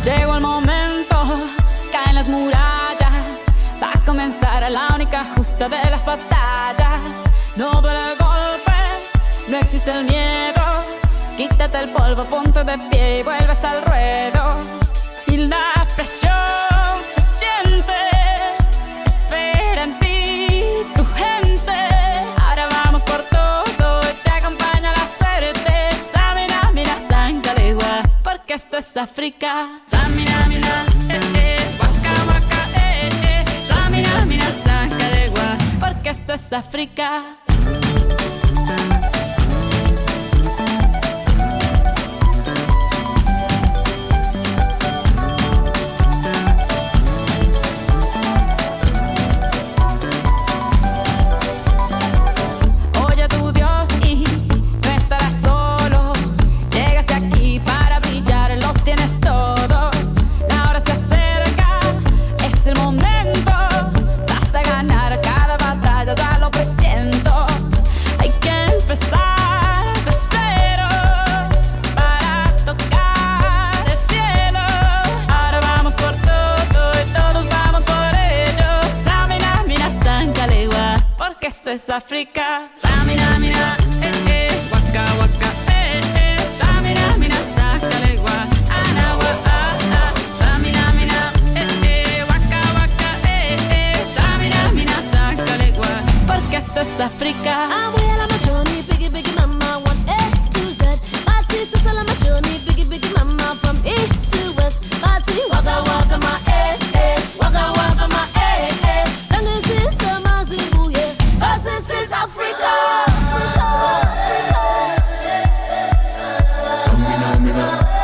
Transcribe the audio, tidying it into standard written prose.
Llegó el momento, caen las murallas, va a comenzar la única justa de las batallas. No duele el golpe, no existe el miedo. Quítate el polvo, ponte de pie y vuelves al ruedo. Y la presión se siente, espera en ti tu gente. Ahora vamos por todo y te acompaña la suerte. Samina, mira, Sancalegua, porque esto es África. Samina, mira, waka, waka, Samina, mira, Sancalegua, porque esto es África. Esto es África. Samina, mina, waka, waka, Samina, mina, Sancalegua, anawa, Samina, mina, waka, waka, Samina, mina, Sancalegua, porque esto es África. I'm well on my journey, biggie, biggie mama, 1A to Z. Party, so on my journey, biggie, biggie mama, from east to west. Party, waka, waka, my waka, waka, my Sangin' sin sama zimbuye. This is Africa. Samina, mina.